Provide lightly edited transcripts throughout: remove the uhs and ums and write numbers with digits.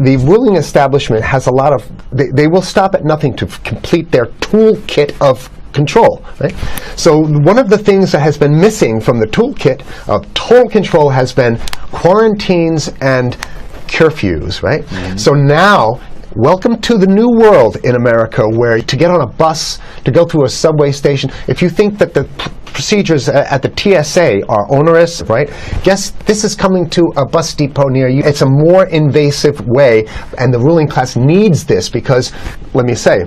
the ruling establishment has a lot of, they will stop at nothing to complete their toolkit of control, right? So one of the things that has been missing from the toolkit of total control has been quarantines and curfews, right? Mm-hmm. So now, welcome to the new world in America, where to get on a bus, to go through a subway station, if you think that the procedures at the TSA are onerous, right? Guess this is coming to a bus depot near you. It's a more invasive way, and the ruling class needs this because, let me say,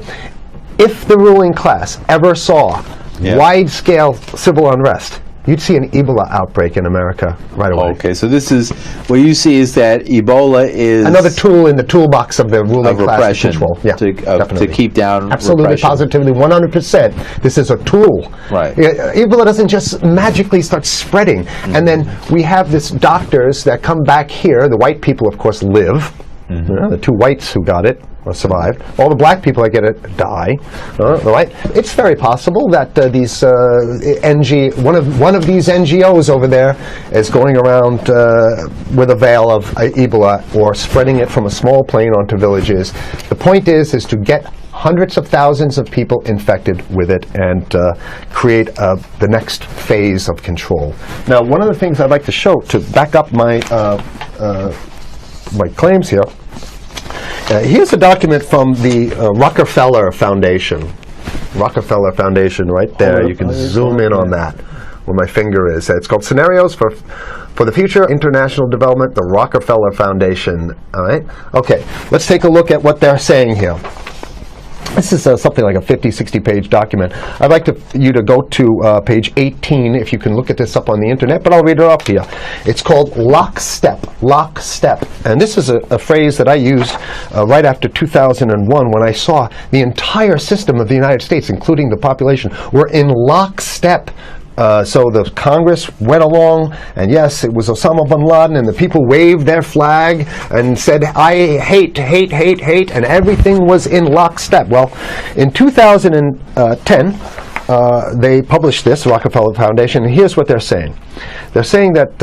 if the ruling class ever saw wide-scale civil unrest, you'd see an Ebola outbreak in America right away. Okay, so this is, what you see is that Ebola is another tool in the toolbox of the ruling class control. Yeah, to keep down absolutely, repression. positively, 100%. This is a tool. Right. Ebola doesn't just magically start spreading. Mm-hmm. And then we have this doctors that come back here. The white people, of course, live. Mm-hmm. The two whites who got it survived. All the black people that get it die. Right? It's very possible that these one of these NGOs over there is going around with a veil of Ebola, or spreading it from a small plane onto villages. The point is to get hundreds of thousands of people infected with it and create the next phase of control. Now, one of the things I'd like to show to back up my my claims here. Here's a document from the Rockefeller Foundation. Rockefeller Foundation, right there. You can zoom in on that, where my finger is. It's called Scenarios for the Future International Development, the Rockefeller Foundation. All right. Okay. Let's take a look at what they're saying here. This is something like a 50, 60-page document. I'd like you to go to page 18, if you can look at this up on the internet, but I'll read it up here. It's called lockstep, lockstep. And this is a phrase that I used right after 2001, when I saw the entire system of the United States, including the population, were in lockstep. So the Congress went along, and yes, it was Osama bin Laden, and the people waved their flag and said, I hate, hate, hate, hate, and everything was in lockstep. Well, in 2010, they published this, Rockefeller Foundation, and here's what they're saying. They're saying that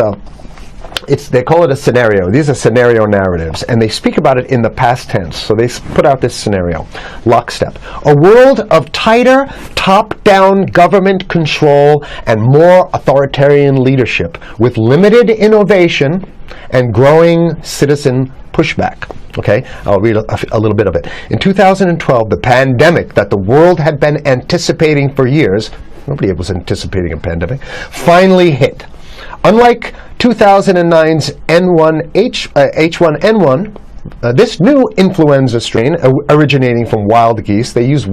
they call it a scenario. These are scenario narratives, and they speak about it in the past tense. So they put out this scenario, lockstep. A world of tighter, top-down government control and more authoritarian leadership, with limited innovation and growing citizen pushback. Okay, I'll read a little bit of it. In 2012, the pandemic that the world had been anticipating for years, nobody was anticipating a pandemic, finally hit. Unlike 2009's H1N1, this new influenza strain originating from wild geese, they use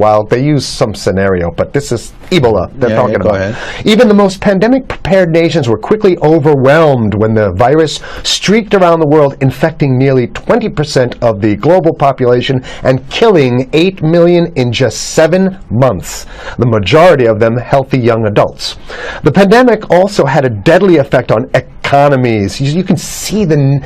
some scenario, but this is Ebola they're talking about. Ahead. Even the most pandemic-prepared nations were quickly overwhelmed when the virus streaked around the world, infecting nearly 20% of the global population and killing 8 million in just 7 months, the majority of them healthy young adults. The pandemic also had a deadly effect on economies. You can see the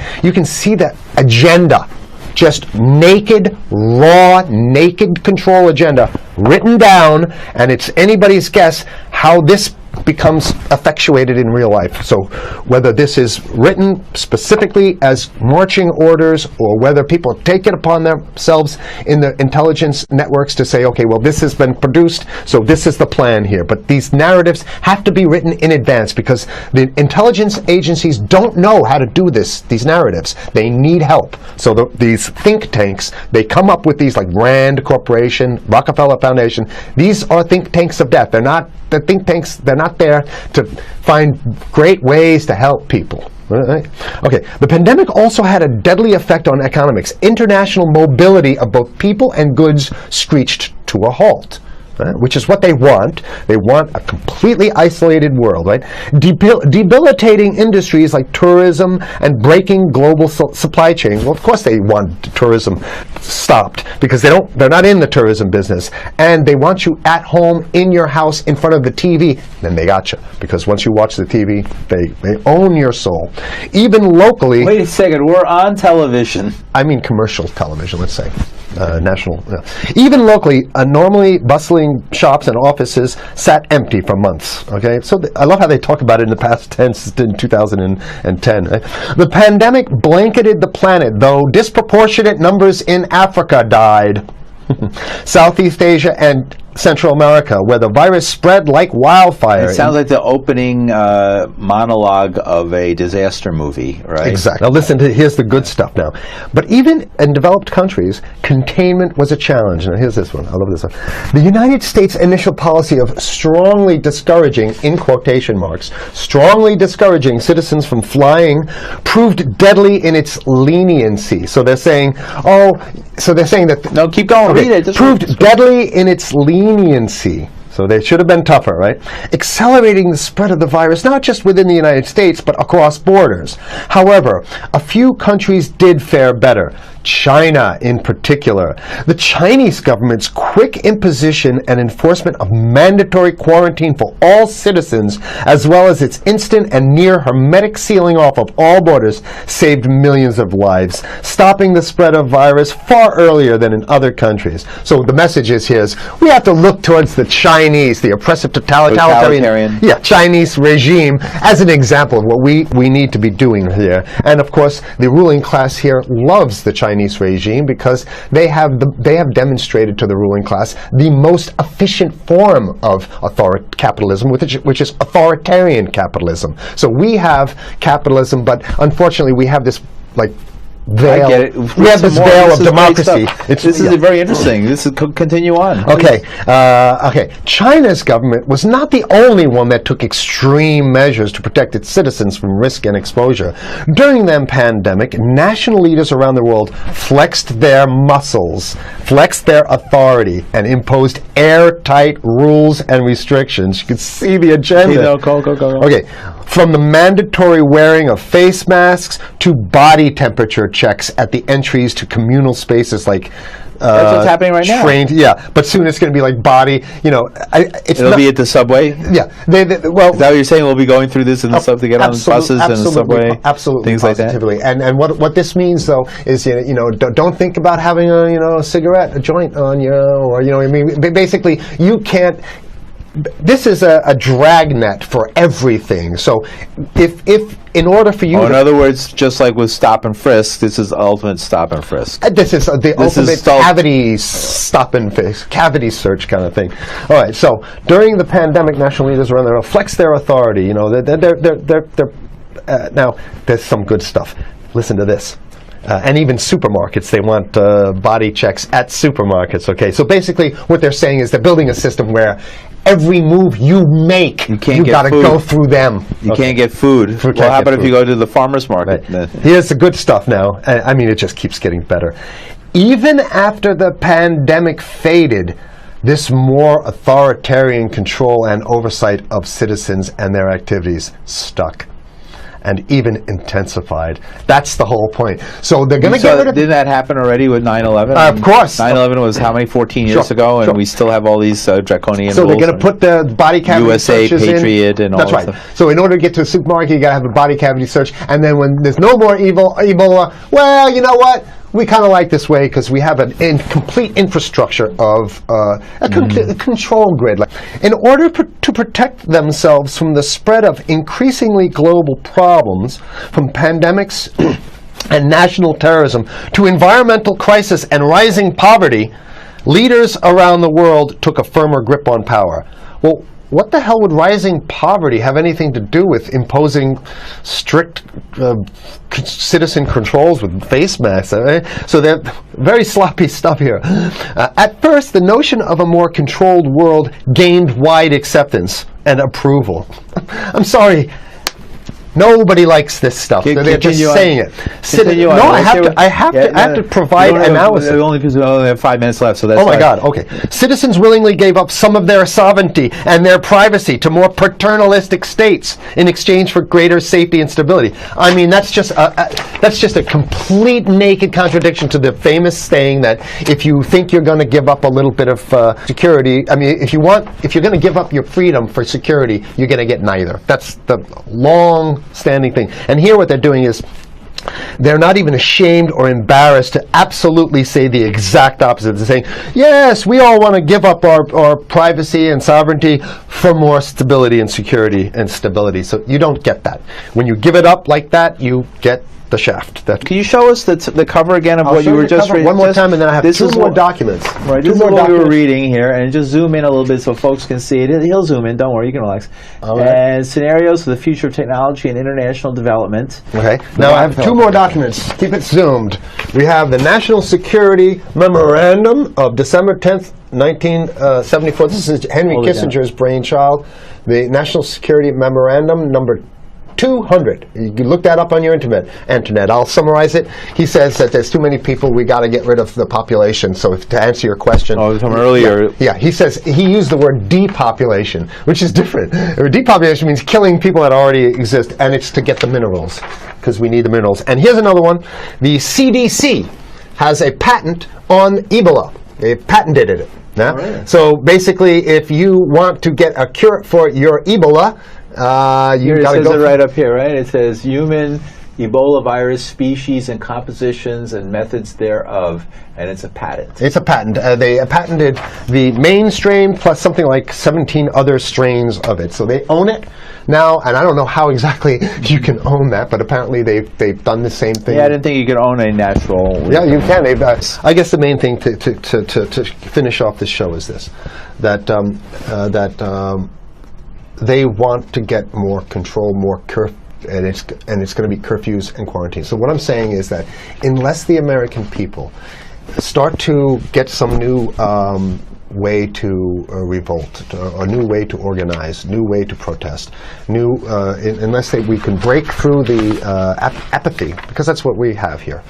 agenda, just naked, raw, naked control agenda written down, and it's anybody's guess how this becomes effectuated in real life. So whether this is written specifically as marching orders, or whether people take it upon themselves in the intelligence networks to say, okay, well, this has been produced, so this is the plan here. But these narratives have to be written in advance, because the intelligence agencies don't know how to do these narratives. They need help. So these think tanks, they come up with these, like Rand Corporation, Rockefeller Foundation. These are think tanks of death. They're not there to find great ways to help people. Right? Okay, the pandemic also had a deadly effect on economics. International mobility of both people and goods screeched to a halt. Which is what they want. They want a completely isolated world, right? Debilitating industries like tourism and breaking global supply chains. Well, of course they want tourism stopped, because they're not in the tourism business, and they want you at home in your house in front of the TV. Then they got you, because once you watch the TV, they own your soul. Even locally. Wait a second, we're on television. I mean commercial television, let's say. National. Even locally, a normally bustling manufacturing shops and offices sat empty for months. Okay, so I love how they talk about it in the past tense in 2010. Right? The pandemic blanketed the planet, though disproportionate numbers in Africa died. Southeast Asia and Central America, where the virus spread like wildfire. It sounds like the opening monologue of a disaster movie, right? Exactly. Now listen to, here's the good stuff now. But even in developed countries, containment was a challenge. Now here's this one. I love this one. The United States' initial policy of strongly discouraging, in quotation marks, strongly discouraging citizens from flying proved deadly in its leniency. So they're saying, that... No, keep going. Okay, Read it. Proved deadly in its leniency. So they should have been tougher, right? Accelerating the spread of the virus, not just within the United States, but across borders. However, a few countries did fare better. China in particular. The Chinese government's quick imposition and enforcement of mandatory quarantine for all citizens, as well as its instant and near hermetic sealing off of all borders, saved millions of lives, stopping the spread of virus far earlier than in other countries. So the message is here is we have to look towards the Chinese, the oppressive totalitarian Chinese regime as an example of what we need to be doing here. And of course, the ruling class here loves the Chinese regime because they have demonstrated to the ruling class the most efficient form of capitalism, which is authoritarian capitalism. So we have capitalism, but unfortunately we have this veil. I get it. We have this veil of democracy. This is very interesting. This is continue on. Okay. China's government was not the only one that took extreme measures to protect its citizens from risk and exposure. During the pandemic, national leaders around the world flexed their muscles, flexed their authority, and imposed airtight rules and restrictions. You can see the agenda. Go. Okay. From the mandatory wearing of face masks to body temperature checks at the entries to communal spaces like that's what's happening right now. Yeah, but soon it's going to be like body. It'll be at the subway. Yeah, is that what you're saying? We'll be going through this in the subway, to get on buses and the subway, absolutely, things positively. like that. And what this means though is don't think about having a cigarette, a joint on you, or basically you can't. This is a dragnet for everything. So if in order for you in other words, just like with stop and frisk, this is ultimate stop and frisk. This is the ultimate cavity stop and frisk, cavity search kind of thing. All right, so during the pandemic, national leaders around there flex their authority. Now there's some good stuff. Listen to this. And even supermarkets, they want body checks at supermarkets. Okay, so basically what they're saying is they're building a system where every move you make, you got to go through them. You can't get food. Well, how about if you go to the farmer's market? Right. Here's the good stuff now. It just keeps getting better. Even after the pandemic faded, this more authoritarian control and oversight of citizens and their activities stuck. And even intensified. That's the whole point. So they're going to get rid of... Didn't that happen already with 9/11? Of course. 9/11 was how many, 14 years ago, and we still have all these draconian rules. So they're going to put the body cavity USA, searches Patriot, and all that stuff. That's right. So in order to get to a supermarket, you got to have a body cavity search, and then when there's no more Ebola, well, you know what? We kind of like this way because we have an complete infrastructure of a control grid. In order to protect themselves from the spread of increasingly global problems, from pandemics and national terrorism to environmental crisis and rising poverty, leaders around the world took a firmer grip on power. Well, what the hell would rising poverty have anything to do with imposing strict citizen controls with face masks? So they're very sloppy stuff here. At first, the notion of a more controlled world gained wide acceptance and approval. I'm sorry. Nobody likes this stuff. They're just saying it. I have to provide analysis. We only have 5 minutes left, so that's. Oh my God! Okay. Citizens willingly gave up some of their sovereignty and their privacy to more paternalistic states in exchange for greater safety and stability. I mean, that's just a complete naked contradiction to the famous saying that if you think you're going to give up a little bit of security, if you're going to give up your freedom for security, you're going to get neither. That's the long-standing thing. And here what they're doing is they're not even ashamed or embarrassed to absolutely say the exact opposite. They're saying, yes, we all want to give up our privacy and sovereignty for more stability and security and stability. So you don't get that. When you give it up like that, you get the shaft. Can you show us the cover again of what you were just reading? One more time, and then I have two more documents. Right, this is what we were reading here, and just zoom in a little bit so folks can see it. He'll zoom in, don't worry, you can relax. And scenarios for the future of technology and international development. Okay, now I have two more documents. Keep it zoomed. We have the National Security Memorandum of December 10th, 1974. This is Henry Kissinger's brainchild. The National Security Memorandum number 200. You can look that up on your internet. I'll summarize it. He says that there's too many people, we got to get rid of the population. So to answer your question. From earlier. Yeah, he says, he used the word depopulation, which is different. Depopulation means killing people that already exist, and it's to get the minerals, because we need the minerals. And here's another one. The CDC has a patent on Ebola. They patented it. Yeah? Right. So basically, if you want to get a cure for your Ebola, you it says it right up here, right? It says human Ebola virus species and compositions and methods thereof, and it's a patent. It's a patent. They patented the main strain plus something like 17 other strains of it. So they own it now, and I don't know how exactly you can own that, but apparently they've done the same thing. Yeah, I didn't think you could own a natural. Yeah, you can. I guess the main thing to finish off this show is this: that they want to get more control, more curfew, and it's going to be curfews and quarantines. So what I'm saying is that unless the American people start to get some new way to revolt, a new way to organize, new way to protest, unless we can break through the apathy, because that's what we have here,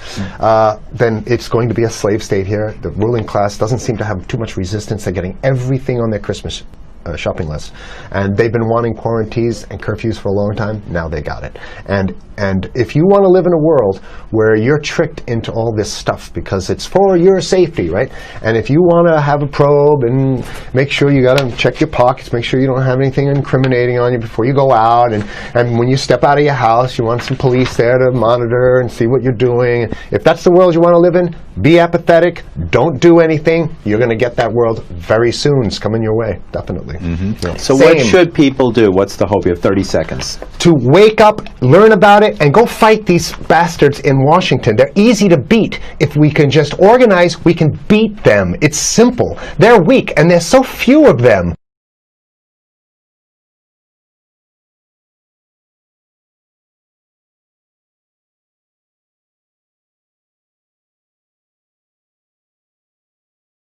then it's going to be a slave state here. The ruling class doesn't seem to have too much resistance. They're getting everything on their Christmas shopping list, and they've been wanting quarantines and curfews for a long time. Now they got it. And if you want to live in a world where you're tricked into all this stuff because it's for your safety, right? And if you want to have a probe and make sure you got to check your pockets, make sure you don't have anything incriminating on you before you go out, and when you step out of your house, you want some police there to monitor and see what you're doing. If that's the world you want to live in, be apathetic, don't do anything. You're going to get that world very soon. It's coming your way, definitely. Mm-hmm. Yeah. So what should people do? What's the hope? You have 30 seconds. To wake up, learn about it, and go fight these bastards in Washington. They're easy to beat. If we can just organize, we can beat them. It's simple. They're weak, and there's so few of them.